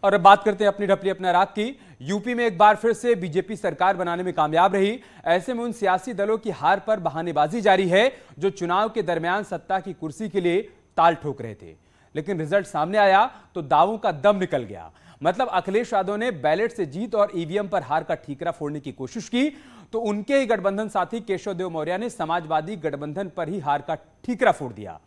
और अब बात करते हैं अपनी ढपली अपना राग की। यूपी में एक बार फिर से बीजेपी सरकार बनाने में कामयाब रही। ऐसे में उन सियासी दलों की हार पर बहानेबाजी जारी है जो चुनाव के दरमियान सत्ता की कुर्सी के लिए ताल ठोक रहे थे, लेकिन रिजल्ट सामने आया तो दावों का दम निकल गया। मतलब अखिलेश यादव ने बैलेट से जीत और ईवीएम पर हार का ठीकरा फोड़ने की कोशिश की तो उनके ही गठबंधन साथी केशव देव मौर्य ने समाजवादी गठबंधन पर ही हार का ठीकरा फोड़ दिया।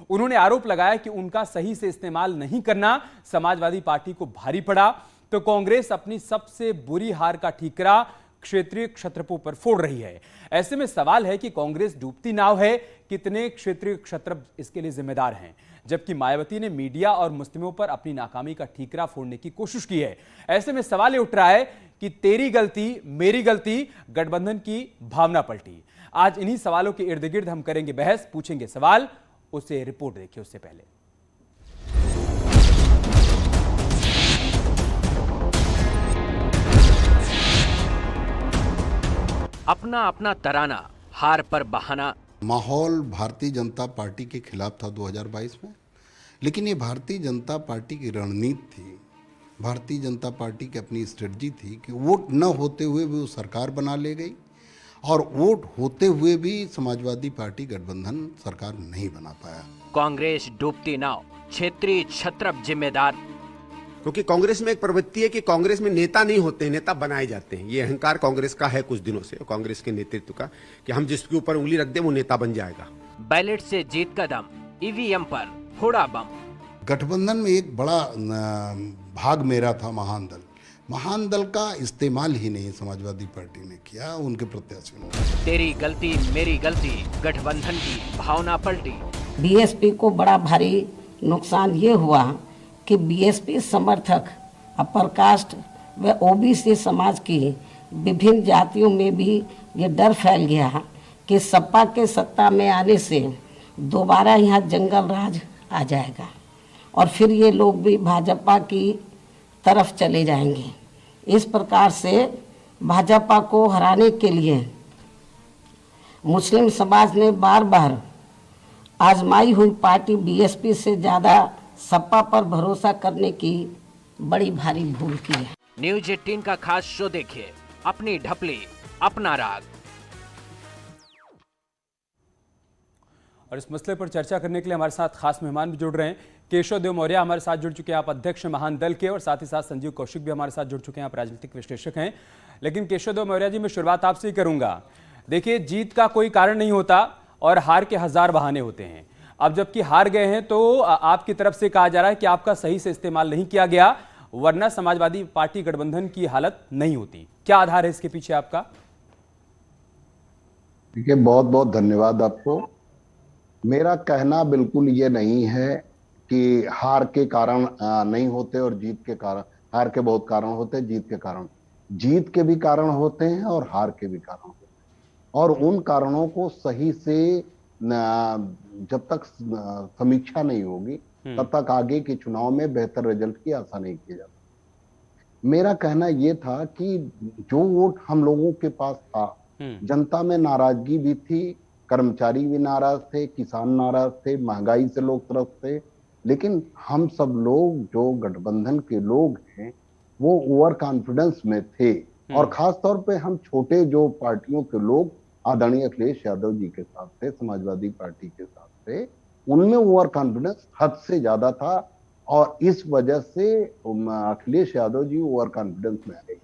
उन्होंने आरोप लगाया कि उनका सही से इस्तेमाल नहीं करना समाजवादी पार्टी को भारी पड़ा, तो कांग्रेस अपनी सबसे बुरी हार का ठीकरा क्षेत्रीय क्षत्रपों पर फोड़ रही है। ऐसे में सवाल है कि कांग्रेस डूबती नाव है, कितने क्षेत्रीय क्षत्रप इसके लिए जिम्मेदार हैं? जबकि मायावती ने मीडिया और मुस्लिमों पर अपनी नाकामी का ठीकरा फोड़ने की कोशिश की है। ऐसे में सवाल ये उठ रहा है कि तेरी गलती मेरी गलती, गठबंधन की भावना पलटी। आज इन्हीं सवालों के इर्द गिर्द हम करेंगे बहस, पूछेंगे सवाल। उसे रिपोर्ट देखिए उससे पहले। अपना अपना तराना, हार पर बहाना। माहौल भारतीय जनता पार्टी के खिलाफ था 2022 में, लेकिन ये भारतीय जनता पार्टी की रणनीति थी, भारतीय जनता पार्टी की अपनी स्ट्रेटजी थी कि वोट न होते हुए भी वो सरकार बना ले गई और वोट होते हुए भी समाजवादी पार्टी गठबंधन सरकार नहीं बना पाया। कांग्रेस डूबती नाव, क्षेत्रीय क्षत्रप जिम्मेदार। क्योंकि कांग्रेस में एक प्रवृत्ति है कि कांग्रेस में नेता नहीं होते हैं, नेता बनाए जाते हैं। ये अहंकार कांग्रेस का है कुछ दिनों से, कांग्रेस के नेतृत्व का, कि हम जिसके ऊपर उंगली रख दें वो नेता बन जाएगा। बैलेट से जीत का दम, ईवीएम पर फोड़ा बम। गठबंधन में एक बड़ा भाग मेरा था महान दल। महान दल का इस्तेमाल ही नहीं समाजवादी पार्टी ने किया, उनके प्रत्याशियों ने। तेरी गलती मेरी गलती, गठबंधन की भावना पलटी। बीएसपी को बड़ा भारी नुकसान ये हुआ कि बीएसपी समर्थक अपर कास्ट व ओबीसी समाज की विभिन्न जातियों में भी ये डर फैल गया कि सपा के सत्ता में आने से दोबारा यहाँ जंगल राज आ जाएगा और फिर ये लोग भी भाजपा की तरफ चले जाएंगे। इस प्रकार से भाजपा को हराने के लिए मुस्लिम समाज ने बार बार आजमाई हुई पार्टी बीएसपी से ज़्यादा सपा पर भरोसा करने की बड़ी भारी भूल की है। न्यूज 18 का खास शो देखिए, अपनी ढपली अपना राग। और इस मसले पर चर्चा करने के लिए हमारे साथ खास मेहमान भी जुड़ रहे हैं। केशव देव मौर्य हमारे साथ जुड़ चुके हैं, आप अध्यक्ष महान दल के, और साथ ही साथ संजीव कौशिक भी हमारे साथ जुड़ चुके हैं, आप राजनीतिक विश्लेषक हैं। लेकिन केशव देव मौर्य जी, मैं शुरुआत आपसे ही करूंगा। देखिए, जीत का कोई कारण नहीं होता और हार के हजार बहाने होते हैं। अब जबकि हार गए हैं तो आपकी तरफ से कहा जा रहा है कि आपका सही से इस्तेमाल नहीं किया गया, वरना समाजवादी पार्टी गठबंधन की हालत नहीं होती। क्या आधार है इसके पीछे आपका? देखिए, बहुत बहुत धन्यवाद आपको। मेरा कहना बिल्कुल ये नहीं है कि हार के कारण नहीं होते और जीत के कारण। हार के बहुत कारण होते हैं, जीत के कारण, जीत के भी कारण होते हैं और हार के भी कारण होते हैं। और उन कारणों को सही से जब तक समीक्षा नहीं होगी तब तक आगे के चुनाव में बेहतर रिजल्ट की आशा नहीं की जाती। मेरा कहना यह था कि जो वोट हम लोगों के पास था, जनता में नाराजगी भी थी, कर्मचारी भी नाराज थे, किसान नाराज थे, महंगाई से लोग तरफ थे, लेकिन हम सब लोग जो गठबंधन के लोग हैं वो ओवर कॉन्फिडेंस में थे। और खास तौर पे हम छोटे जो पार्टियों के लोग आदरणीय अखिलेश यादव जी के साथ थे, समाजवादी पार्टी के साथ थे, उनमें ओवर कॉन्फिडेंस हद से ज्यादा था और इस वजह से अखिलेश यादव जी ओवर कॉन्फिडेंस में आ गए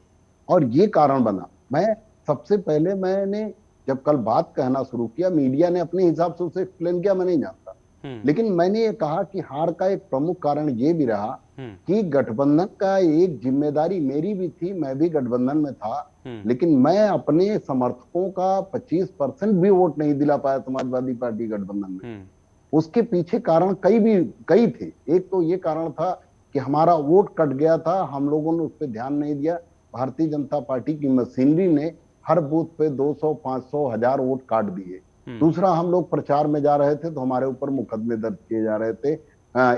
और ये कारण बना। मैं सबसे पहले मैंने जब कल बात कहना शुरू किया, मीडिया ने अपने हिसाब से उसे एक्सप्लेन किया, मैं नहीं जानता, लेकिन मैंने ये कहा कि हार का एक प्रमुख कारण ये भी रहा कि गठबंधन का एक जिम्मेदारी मेरी भी थी, मैं भी गठबंधन में था, लेकिन मैं अपने समर्थकों का 25% भी वोट नहीं दिला पाया समाजवादी पार्टी गठबंधन में। उसके पीछे कारण कई थे। एक तो ये कारण था कि हमारा वोट कट गया था, हम लोगों ने उस पर ध्यान नहीं दिया। भारतीय जनता पार्टी की मशीनरी ने हर बूथ पे 200, 500, 1000 वोट काट दिए। दूसरा, हम लोग प्रचार में जा रहे थे तो हमारे ऊपर मुकदमे दर्ज किए जा रहे थे।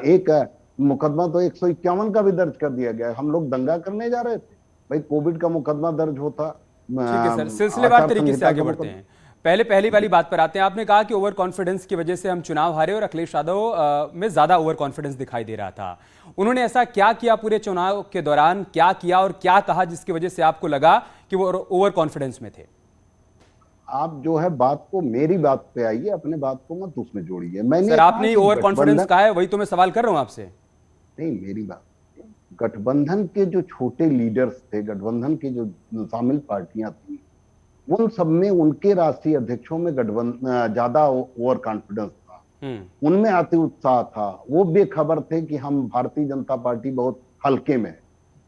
एक मुकदमा तो 151 का भी दर्ज कर दिया गया। हम लोग दंगा करने जा रहे थे, भाई कोविड का मुकदमा दर्ज होता। ठीक है सर, सिलसिलेवार तरीके से आगे बढ़ते हैं। पहली वाली बात पर आते हैं। आपने कहा कि ओवर कॉन्फिडेंस की वजह से हम चुनाव हारे और अखिलेश यादव में ज्यादा ओवर कॉन्फिडेंस दिखाई दे रहा था। उन्होंने ऐसा क्या किया पूरे चुनाव के दौरान, क्या किया और क्या कहा जिसकी वजह से आपको लगा कि वो ओवर कॉन्फिडेंस में थे? आप जो है बात को मेरी बात पे आइए, अपने बात को मत उसमें जोड़िए। मैंने सर आपने ओवर कॉन्फिडेंस कहा है, वही तो मैं सवाल कर रहा हूं आपसे। नहीं, मेरी बात, गठबंधन के जो छोटे लीडर्स थे, गठबंधन के जो शामिल पार्टियां थी, उन सब में उनके राष्ट्रीय अध्यक्षों में गठबंधन ज्यादा ओवर कॉन्फिडेंस था, उनमें अति उत्साह था। वो बेखबर थे कि हम भारतीय जनता पार्टी बहुत हल्के में है।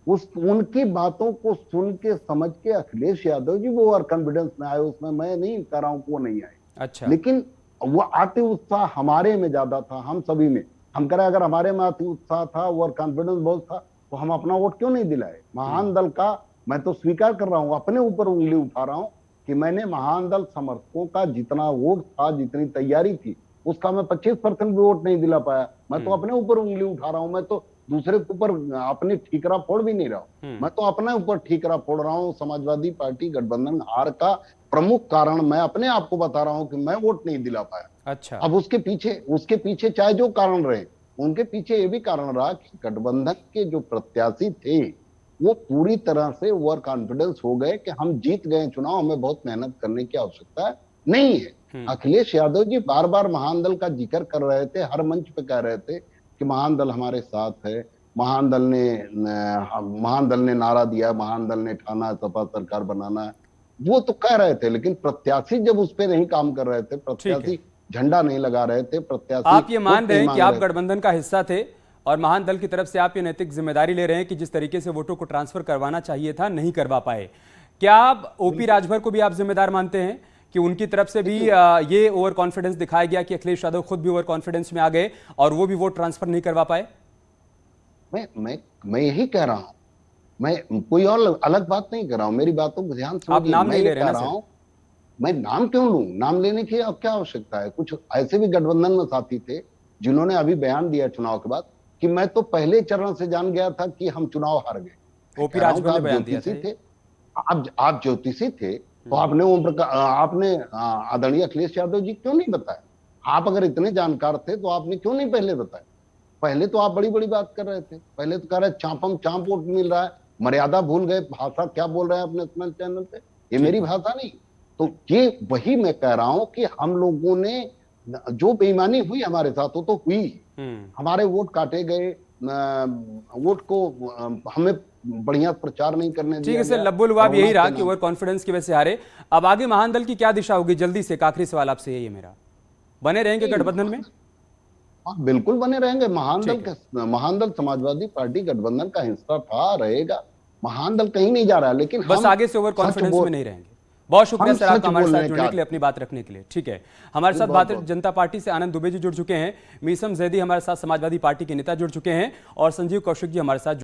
उनकी बातों को सुन के समझ के अखिलेश यादव जी वो ओवर कॉन्फिडेंस में आए। उसमें मैं नहीं कह रहा हूं कि वो नहीं आए, अच्छा, लेकिन वो अति उत्साह हमारे में ज्यादा था, हम सभी में। हम कह रहे अगर हमारे में अति उत्साह था, ओवर कॉन्फिडेंस बहुत था, तो हम अपना वोट क्यों नहीं दिलाए? महान दल का मैं तो स्वीकार कर रहा हूं, अपने ऊपर उंगली उठा रहा हूं कि मैंने महान दल समर्थकों का जितना वोट था, जितनी तैयारी थी, उसका मैं 25% भी वोट नहीं दिला पाया। मैं तो अपने ऊपर उंगली उठा रहा हूं, मैं तो दूसरे के ऊपर अपनी ठीकरा फोड़ भी नहीं रहा हूं, मैं तो अपने ऊपर ठीकरा फोड़ रहा हूं। समाजवादी पार्टी गठबंधन हार का प्रमुख कारण मैं अपने आप को बता रहा हूं कि मैं वोट नहीं दिला पाया। अच्छा, अब उसके पीछे चाहे जो कारण रहे, उनके पीछे ये भी कारण रहा कि गठबंधन के जो प्रत्याशी थे वो पूरी तरह से ओवर कॉन्फिडेंस हो गए कि हम जीत गए चुनाव, हमें बहुत मेहनत करने की आवश्यकता नहीं है। अखिलेश यादव जी बार बार महान दल का जिक्र कर रहे थे, हर मंच पे कह रहे थे कि महान दल हमारे साथ है। महान दल ने नारा दिया, महान दल ने ठाना सपा सरकार बनाना है, वो तो कह रहे थे। लेकिन प्रत्याशी जब उस पर नहीं काम कर रहे थे, प्रत्याशी झंडा नहीं लगा रहे थे, प्रत्याशी आप ये मान रहे हैं कि आप गठबंधन का हिस्सा थे और महान दल की तरफ से आप ये नैतिक जिम्मेदारी ले रहे हैं कि जिस तरीके से वोटों को ट्रांसफर करवाना चाहिए था नहीं करवा पाए। क्या आप ओपी राजभर को भी आप जिम्मेदार मानते हैं कि उनकी तरफ से भी ये ओवर कॉन्फिडेंस दिखाया गया कि अखिलेश यादव खुद भी ओवर कॉन्फिडेंस में आ गए और वो भी वोट ट्रांसफर नहीं करवा पाए? मैं यही कह रहा हूं, मैं कोई और अलग बात नहीं कर रहा हूं, मेरी बातों को ध्यान से आप नाम नहीं ले रहे ना? मैं नाम क्यों लूं? नाम लेने की अब क्या आवश्यकता है? कुछ ऐसे भी गठबंधन में साथी थे जिन्होंने अभी बयान दिया चुनाव के बाद कि मैं तो पहले चरण से जान गया था कि हम चुनाव हार गए। ओपी राजभर ने बयान दिया था। आप ज्योतिषी थे तो आपने आदरणीय अखिलेश यादव जी क्यों नहीं बताया? आप अगर इतने जानकार थे तो आपने क्यों नहीं पहले बताया? पहले तो आप बड़ी बड़ी बात कर रहे थे, पहले तो कह रहे चापम चाप वोट मिल रहा है, मर्यादा भूल गए, भाषा क्या बोल रहे हैं अपने अपने चैनल पे, ये मेरी भाषा नहीं। तो ये वही मैं कह रहा हूं कि हम लोगों ने जो बेईमानी हुई हमारे साथ वो तो हुई, हमारे वोट काटे गए, वोट को हमें बढ़िया प्रचार नहीं करने दिया। ठीक है सर, लब्बुल लुआब यही रहा कि ओवर कॉन्फिडेंस की वजह से हारे। अब आगे महान दल की क्या दिशा होगी? जल्दी से एक आखिरी सवाल आपसे यही है मेरा, बने रहेंगे गठबंधन में? हाँ बिल्कुल बने रहेंगे। महान दल समाजवादी पार्टी गठबंधन का हिस्सा था, रहेगा। महान दल कहीं नहीं जा रहा है, लेकिन बस आगे से ओवर कॉन्फिडेंस में नहीं रहेंगे। बहुत शुक्रिया सर आपका हमारे साथ जुड़ने के लिए, अपनी बात रखने के लिए। ठीक है, हमारे साथ भारतीय जनता पार्टी से आनंद दुबे जी जुड़ चुके हैं, मीसम जैदी हमारे साथ समाजवादी पार्टी के नेता जुड़ चुके हैं और संजीव कौशिक जी हमारे साथ